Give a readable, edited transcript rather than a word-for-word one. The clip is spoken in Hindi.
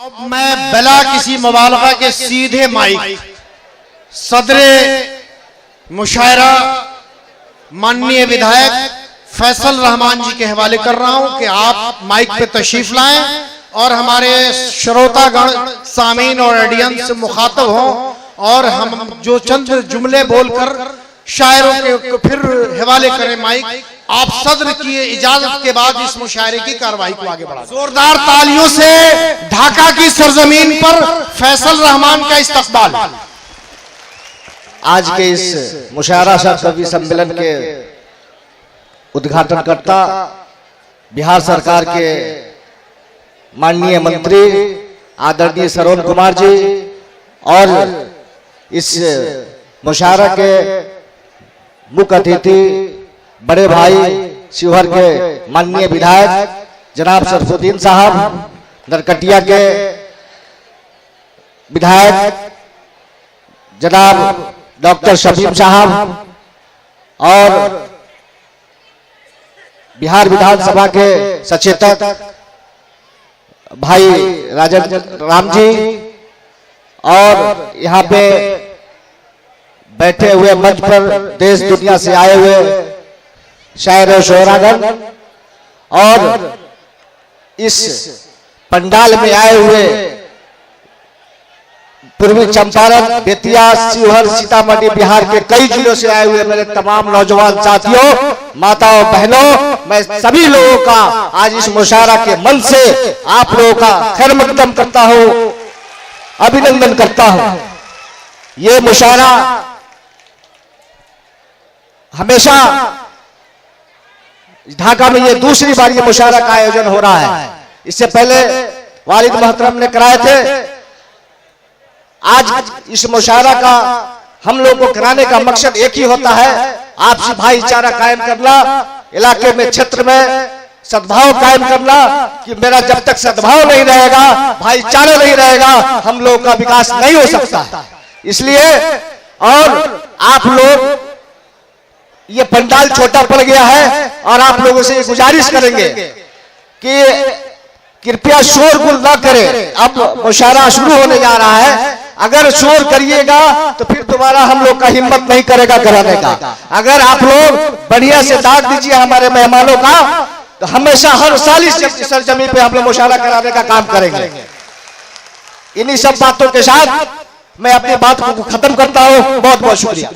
अब मैं बिला किसी मुबालगा के सीधे माइक सदरे मुशायरा माननीय विधायक फैसल रहमान जी के हवाले कर रहा हूं कि आप माइक पे तशरीफ लाएं और हमारे श्रोतागण सामीन और ऑडियंस से मुखातब हों और हम जो चंद जुमले बोलकर शायरों के फिर हवाले करें माइक। आप सदर की इजाजत के बाद इस मुशायरे की कार्रवाई को आगे बढ़ा। जोरदार तालियों से ढाका की सरजमीन पर फैसल रहमान का इस्तकबाल। आज के इस मुशायरा कवि सम्मेलन के उद्घाटनकर्ता बिहार सरकार के माननीय मंत्री आदरणीय श्रवण कुमार जी और इस मुशायरा के मुख्य अतिथि बड़े भाई शिवहर के माननीय विधायक जनाब सरफुद्दीन साहब, नरकटिया के विधायक जनाब डॉक्टर शफीम साहब और बिहार विधानसभा के सचेतक भाई राजन राम जी और यहाँ पे बैठे हुए मंच पर देश दुनिया से आए हुए शायर और शोरागण और इस पंडाल में आए हुए पूर्वी चंपारण, बेतिया, शिवहर, सीतामढ़ी, बिहार के कई जिलों से आए हुए मेरे तमाम नौजवान साथियों, माताओं, बहनों, मैं सभी लोगों का आज इस मुशायरा के मन से आप लोगों का खैर मकदम करता हूं, अभिनंदन करता हूं। ये मुशायरा हमेशा ढाका में ये दूसरी बार ये मुशायरा का आयोजन हो रहा है। इससे पहले वालिद मोहतरम ने कराए थे। आज इस मुशायरा का हम लोग को कराने का मकसद एक ही होता है, आपसी भाईचारा कायम करना, इलाके में, क्षेत्र में सद्भाव कायम करना। कि मेरा जब तक सद्भाव नहीं रहेगा, भाईचारा नहीं रहेगा, हम लोग का विकास नहीं हो सकता। इसलिए और आप लोग, ये पंडाल छोटा पड़ गया है और आप लोगों से गुजारिश करेंगे कि कृपया शोरगुल ना करें। अब मुशायरा शुरू होने जा रहा है, अगर शोर करिएगा तो फिर दोबारा हम लोग का हिम्मत नहीं करेगा कराने का। अगर आप लोग बढ़िया से दाद दीजिए हमारे मेहमानों का, तो हमेशा हर साल इस सरजमी पे हम लोग मुशायरा कराने का काम करेंगे। इन्हीं सब बातों के साथ मैं अपनी बात को खत्म करता हूँ। बहुत बहुत शुक्रिया।